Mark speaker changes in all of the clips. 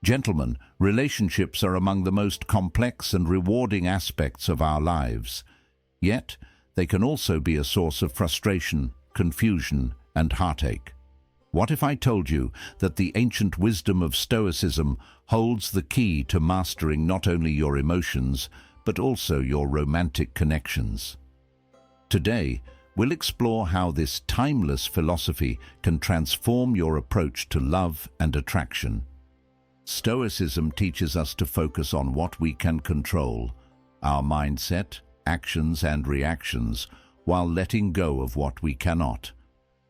Speaker 1: Gentlemen, relationships are among the most complex and rewarding aspects of our lives. Yet, they can also be a source of frustration, confusion, and heartache. What if I told you that the ancient wisdom of Stoicism holds the key to mastering not only your emotions, but also your romantic connections? Today, we'll explore how this timeless philosophy can transform your approach to love and attraction. Stoicism teaches us to focus on what we can control, our mindset, actions and reactions, while letting go of what we cannot.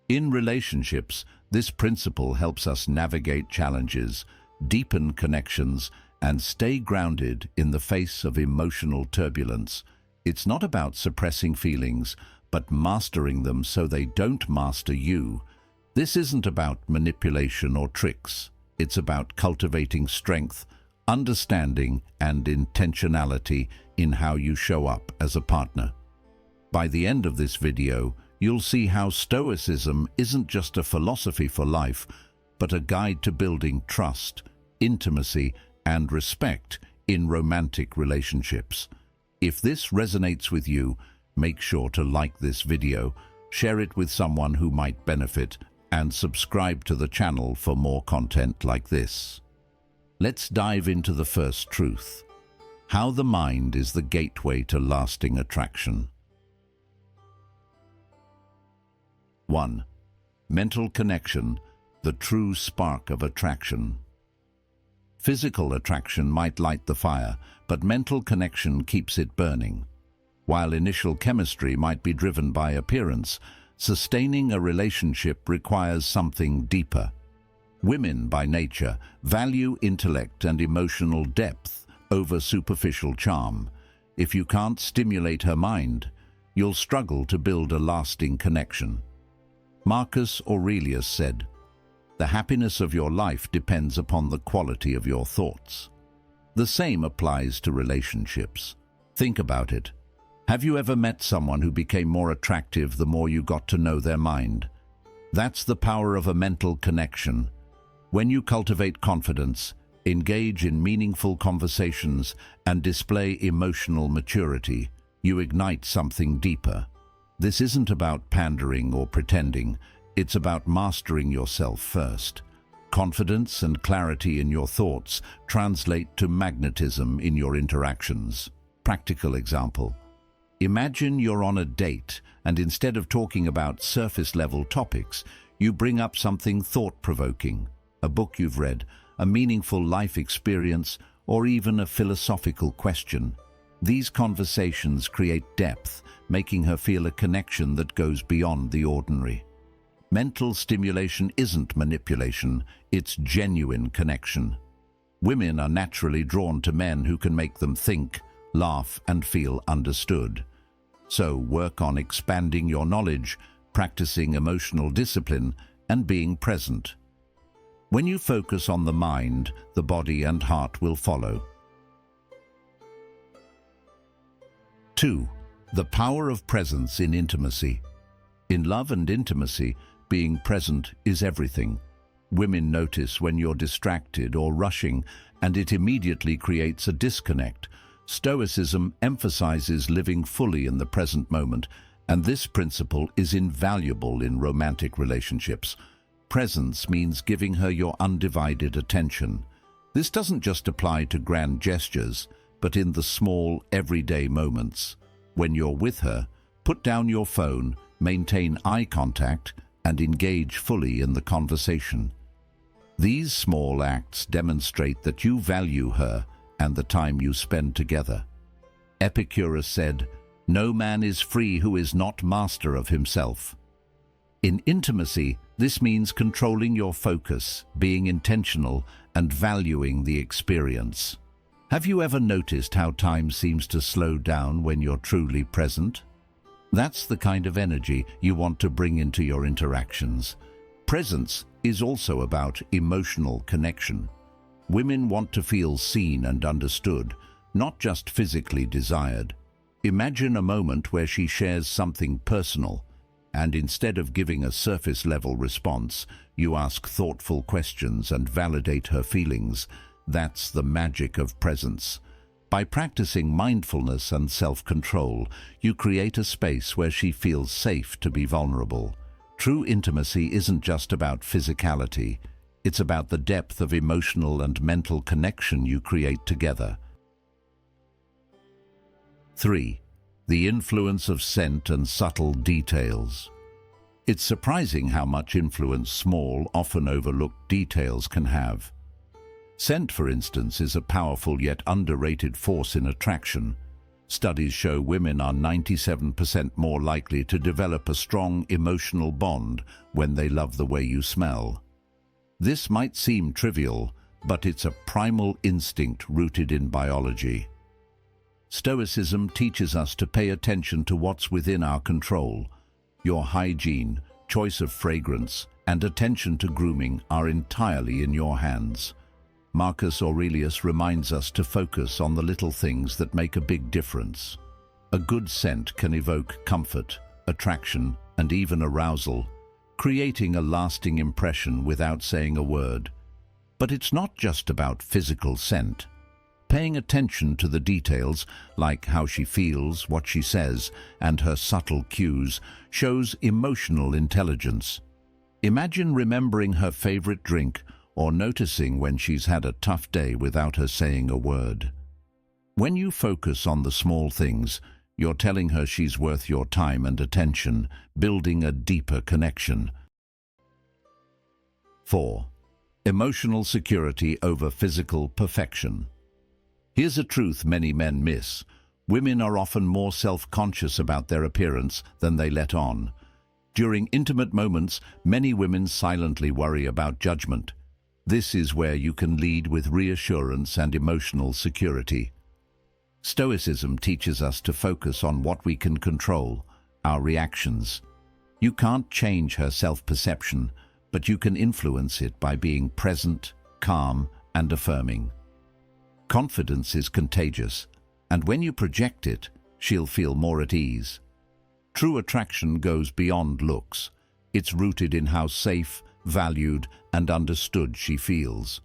Speaker 1: In relationships, this principle helps us navigate challenges, deepen connections, and stay grounded in the face of emotional turbulence. It's not about suppressing feelings, but mastering them so they don't master you. This isn't about manipulation or tricks. It's about cultivating strength, understanding, and intentionality in how you show up as a partner. By the end of this video, you'll see how Stoicism isn't just a philosophy for life, but a guide to building trust, intimacy, and respect in romantic relationships. If this resonates with you, make sure to like this video, share it with someone who might benefit, and subscribe to the channel for more content like this. Let's dive into the first truth: how the mind is the gateway to lasting attraction. 1. Mental connection, the true spark of attraction. Physical attraction might light the fire, but mental connection keeps it burning. While initial chemistry might be driven by appearance, sustaining a relationship requires something deeper. Women, by nature, value intellect and emotional depth over superficial charm. If you can't stimulate her mind, you'll struggle to build a lasting connection. Marcus Aurelius said, "The happiness of your life depends upon the quality of your thoughts." The same applies to relationships. Think about it. Have you ever met someone who became more attractive the more you got to know their mind? That's the power of a mental connection. When you cultivate confidence, engage in meaningful conversations, and display emotional maturity, you ignite something deeper. This isn't about pandering or pretending. It's about mastering yourself first. Confidence and clarity in your thoughts translate to magnetism in your interactions. Practical example. Imagine you're on a date, and instead of talking about surface-level topics, you bring up something thought-provoking, a book you've read, a meaningful life experience, or even a philosophical question. These conversations create depth, making her feel a connection that goes beyond the ordinary. Mental stimulation isn't manipulation, it's genuine connection. Women are naturally drawn to men who can make them think, laugh, and feel understood. So work on expanding your knowledge, practicing emotional discipline, and being present. When you focus on the mind, the body and heart will follow. 2. The power of presence in intimacy. In love and intimacy, being present is everything. Women notice when you're distracted or rushing, and it immediately creates a disconnect. Stoicism emphasizes living fully in the present moment, and this principle is invaluable in romantic relationships. Presence means giving her your undivided attention. This doesn't just apply to grand gestures, but in the small, everyday moments. When you're with her, put down your phone, maintain eye contact, and engage fully in the conversation. These small acts demonstrate that you value her and the time you spend together. Epictetus said, "No man is free who is not master of himself." In intimacy, this means controlling your focus, being intentional, and valuing the experience. Have you ever noticed how time seems to slow down when you're truly present? That's the kind of energy you want to bring into your interactions. Presence is also about emotional connection. Women want to feel seen and understood, not just physically desired. Imagine a moment where she shares something personal, and instead of giving a surface-level response, you ask thoughtful questions and validate her feelings. That's the magic of presence. By practicing mindfulness and self-control, you create a space where she feels safe to be vulnerable. True intimacy isn't just about physicality. It's about the depth of emotional and mental connection you create together. 3. The influence of scent and subtle details. It's surprising how much influence small, often overlooked details can have. Scent, for instance, is a powerful yet underrated force in attraction. Studies show women are 97% more likely to develop a strong emotional bond when they love the way you smell. This might seem trivial, but it's a primal instinct rooted in biology. Stoicism teaches us to pay attention to what's within our control. Your hygiene, choice of fragrance, and attention to grooming are entirely in your hands. Marcus Aurelius reminds us to focus on the little things that make a big difference. A good scent can evoke comfort, attraction, and even arousal, creating a lasting impression without saying a word. But it's not just about physical scent. Paying attention to the details, like how she feels, what she says, and her subtle cues, shows emotional intelligence. Imagine remembering her favorite drink or noticing when she's had a tough day without her saying a word. When you focus on the small things, you're telling her she's worth your time and attention, building a deeper connection. 4. Emotional security over physical perfection. Here's a truth many men miss. Women are often more self-conscious about their appearance than they let on. During intimate moments, many women silently worry about judgment. This is where you can lead with reassurance and emotional security. Stoicism teaches us to focus on what we can control, our reactions. You can't change her self-perception, but you can influence it by being present, calm, and affirming. Confidence is contagious, and when you project it, she'll feel more at ease. True attraction goes beyond looks. It's rooted in how safe, valued, and understood she feels.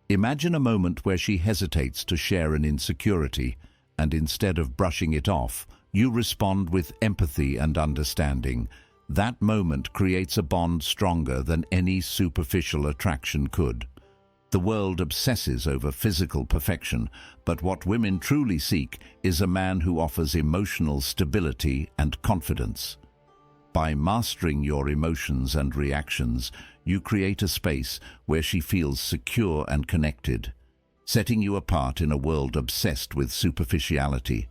Speaker 1: Imagine a moment where she hesitates to share an insecurity, and instead of brushing it off, you respond with empathy and understanding. That moment creates a bond stronger than any superficial attraction could. The world obsesses over physical perfection, but what women truly seek is a man who offers emotional stability and confidence. By mastering your emotions and reactions, you create a space where she feels secure and connected, setting you apart in a world obsessed with superficiality.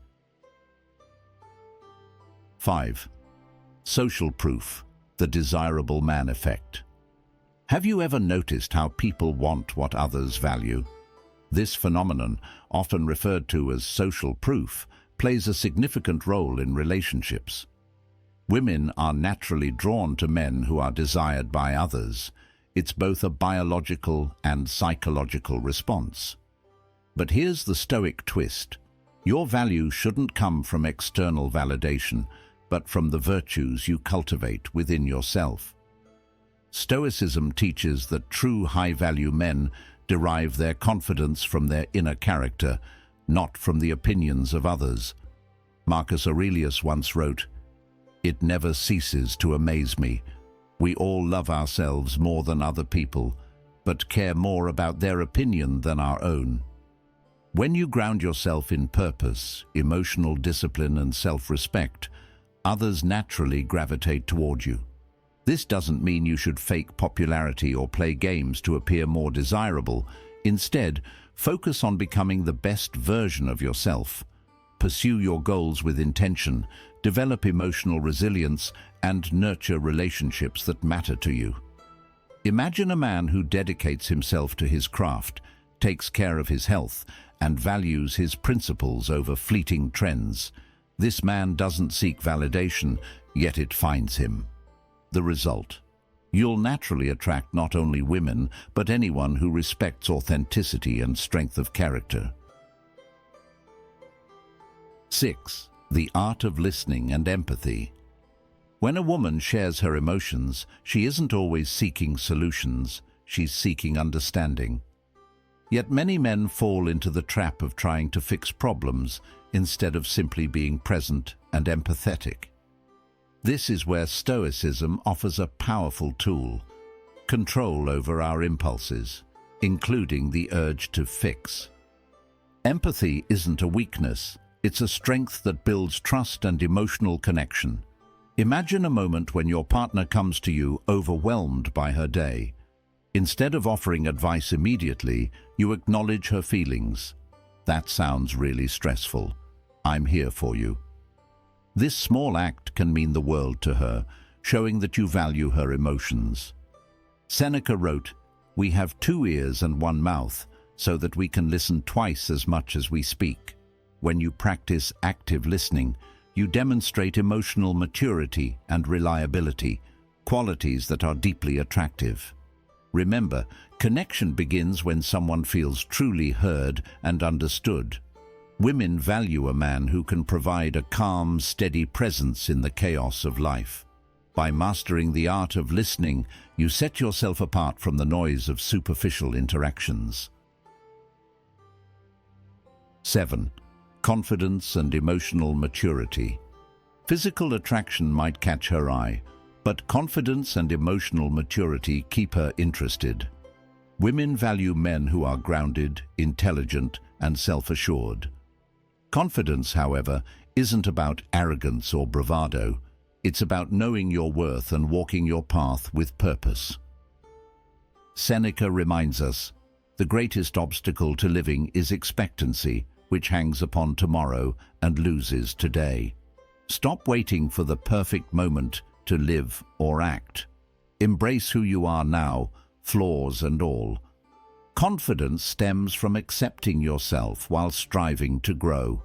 Speaker 1: 5. Social proof, the desirable man effect. Have you ever noticed how people want what others value? This phenomenon, often referred to as social proof, plays a significant role in relationships. Women are naturally drawn to men who are desired by others. It's both a biological and psychological response. But here's the Stoic twist. Your value shouldn't come from external validation, but from the virtues you cultivate within yourself. Stoicism teaches that true high-value men derive their confidence from their inner character, not from the opinions of others. Marcus Aurelius once wrote, "It never ceases to amaze me. We all love ourselves more than other people, but care more about their opinion than our own." When you ground yourself in purpose, emotional discipline, and self-respect, others naturally gravitate toward you. This doesn't mean you should fake popularity or play games to appear more desirable. Instead, focus on becoming the best version of yourself. Pursue your goals with intention, develop emotional resilience, and nurture relationships that matter to you. Imagine a man who dedicates himself to his craft, takes care of his health, and values his principles over fleeting trends. This man doesn't seek validation, yet it finds him. The result: you'll naturally attract not only women, but anyone who respects authenticity and strength of character. 6. The art of listening and empathy. When a woman shares her emotions, she isn't always seeking solutions, she's seeking understanding. Yet many men fall into the trap of trying to fix problems instead of simply being present and empathetic. This is where Stoicism offers a powerful tool: control over our impulses, including the urge to fix. Empathy isn't a weakness, it's a strength that builds trust and emotional connection. Imagine a moment when your partner comes to you overwhelmed by her day. Instead of offering advice immediately, you acknowledge her feelings. "That sounds really stressful. I'm here for you." This small act can mean the world to her, showing that you value her emotions. Seneca wrote, "We have 2 ears and 1 mouth, so that we can listen twice as much as we speak." When you practice active listening, you demonstrate emotional maturity and reliability, qualities that are deeply attractive. Remember, connection begins when someone feels truly heard and understood. Women value a man who can provide a calm, steady presence in the chaos of life. By mastering the art of listening, you set yourself apart from the noise of superficial interactions. 7. Confidence and emotional maturity. Physical attraction might catch her eye, but confidence and emotional maturity keep her interested. Women value men who are grounded, intelligent, and self-assured. Confidence, however, isn't about arrogance or bravado. It's about knowing your worth and walking your path with purpose. Seneca reminds us, "The greatest obstacle to living is expectancy, which hangs upon tomorrow and loses today." Stop waiting for the perfect moment to live or act. Embrace who you are now, flaws and all. Confidence stems from accepting yourself while striving to grow.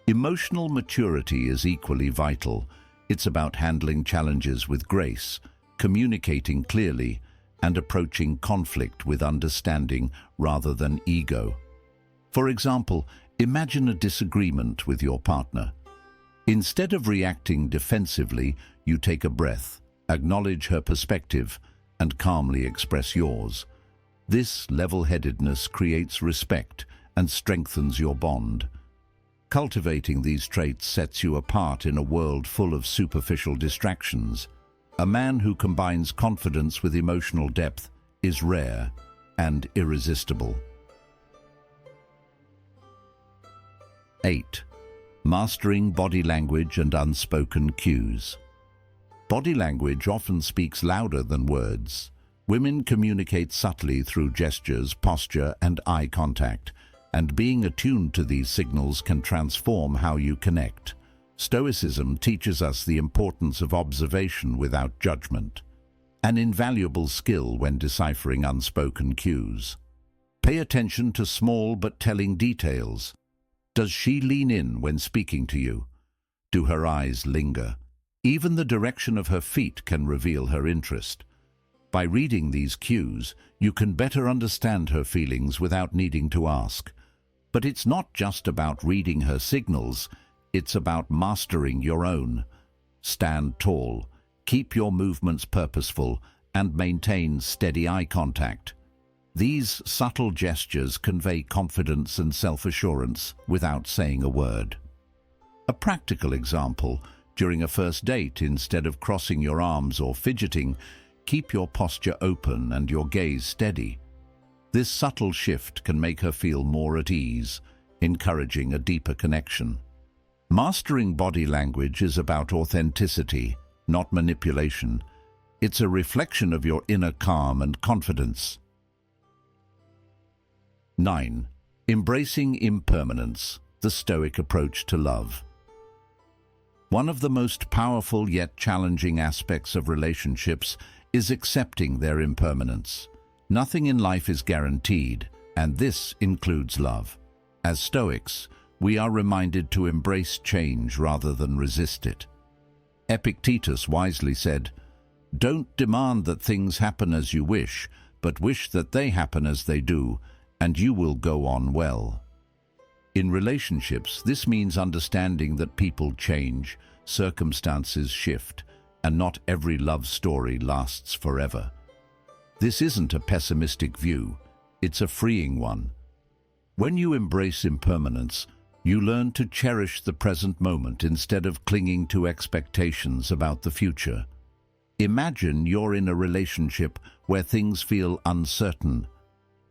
Speaker 1: Emotional maturity is equally vital. It's about handling challenges with grace, communicating clearly, and approaching conflict with understanding rather than ego. For example, imagine a disagreement with your partner. Instead of reacting defensively, you take a breath, acknowledge her perspective, and calmly express yours. This level-headedness creates respect and strengthens your bond. Cultivating these traits sets you apart in a world full of superficial distractions. A man who combines confidence with emotional depth is rare and irresistible. 8. Mastering body language and unspoken cues. Body language often speaks louder than words. Women communicate subtly through gestures, posture, and eye contact, and being attuned to these signals can transform how you connect. Stoicism teaches us the importance of observation without judgment, an invaluable skill when deciphering unspoken cues. Pay attention to small but telling details. Does she lean in when speaking to you? Do her eyes linger? Even the direction of her feet can reveal her interest. By reading these cues, you can better understand her feelings without needing to ask. But it's not just about reading her signals, it's about mastering your own. Stand tall, keep your movements purposeful, and maintain steady eye contact. These subtle gestures convey confidence and self-assurance without saying a word. A practical example: during a first date, instead of crossing your arms or fidgeting, keep your posture open and your gaze steady. This subtle shift can make her feel more at ease, encouraging a deeper connection. Mastering body language is about authenticity, not manipulation. It's a reflection of your inner calm and confidence. 9. Embracing impermanence, the Stoic approach to love. One of the most powerful yet challenging aspects of relationships is accepting their impermanence. Nothing in life is guaranteed, and this includes love. As Stoics, we are reminded to embrace change rather than resist it. Epictetus wisely said, "Don't demand that things happen as you wish, but wish that they happen as they do, and you will go on well." In relationships, this means understanding that people change, circumstances shift, and not every love story lasts forever. This isn't a pessimistic view. it's a freeing one. When you embrace impermanence, you learn to cherish the present moment instead of clinging to expectations about the future. Imagine you're in a relationship where things feel uncertain.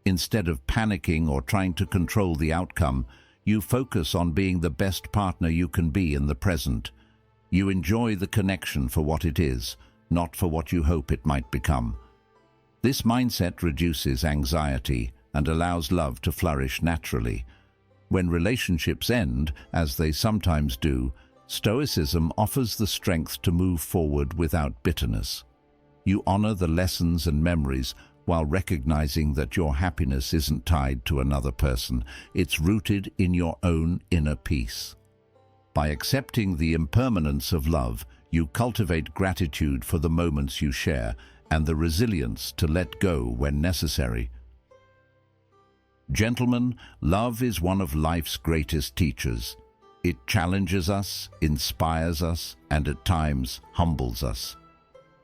Speaker 1: Instead of panicking or trying to control the outcome, you focus on being the best partner you can be in the present. You enjoy the connection for what it is, not for what you hope it might become. This mindset reduces anxiety and allows love to flourish naturally. When relationships end, as they sometimes do, Stoicism offers the strength to move forward without bitterness. You honor the lessons and memories while recognizing that your happiness isn't tied to another person. It's rooted in your own inner peace. By accepting the impermanence of love, you cultivate gratitude for the moments you share and the resilience to let go when necessary. Gentlemen, love is one of life's greatest teachers. It challenges us, inspires us, and at times humbles us.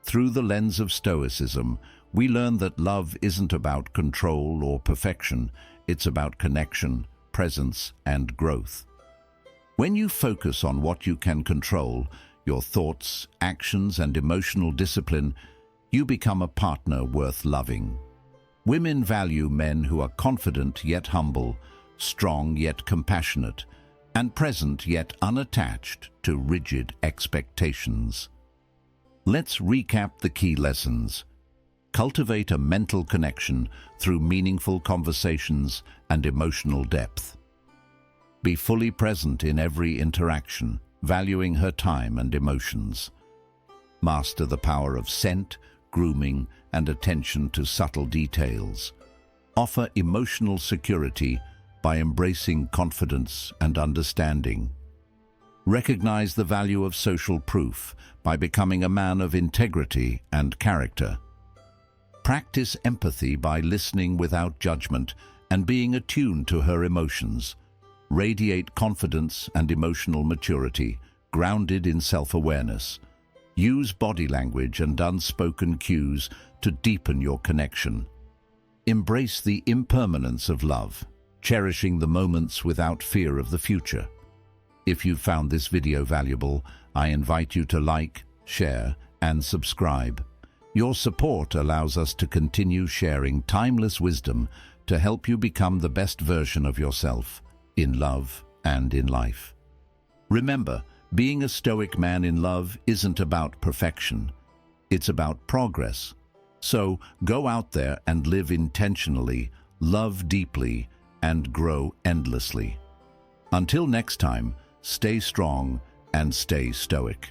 Speaker 1: Through the lens of Stoicism, we learn that love isn't about control or perfection, it's about connection, presence, and growth. When you focus on what you can control, your thoughts, actions, and emotional discipline, you become a partner worth loving. Women value men who are confident yet humble, strong yet compassionate, and present yet unattached to rigid expectations. Let's recap the key lessons. Cultivate a mental connection through meaningful conversations and emotional depth. Be fully present in every interaction, valuing her time and emotions. Master the power of scent, grooming, and attention to subtle details. Offer emotional security by embracing confidence and understanding. Recognize the value of social proof by becoming a man of integrity and character. Practice empathy by listening without judgment and being attuned to her emotions. Radiate confidence and emotional maturity, grounded in self-awareness. Use body language and unspoken cues to deepen your connection. Embrace the impermanence of love, cherishing the moments without fear of the future. If you found this video valuable, I invite you to like, share, and subscribe. Your support allows us to continue sharing timeless wisdom to help you become the best version of yourself, in love and in life. Remember, being a Stoic man in love isn't about perfection. It's about progress. So go out there and live intentionally, love deeply, and grow endlessly. Until next time, stay strong and stay stoic.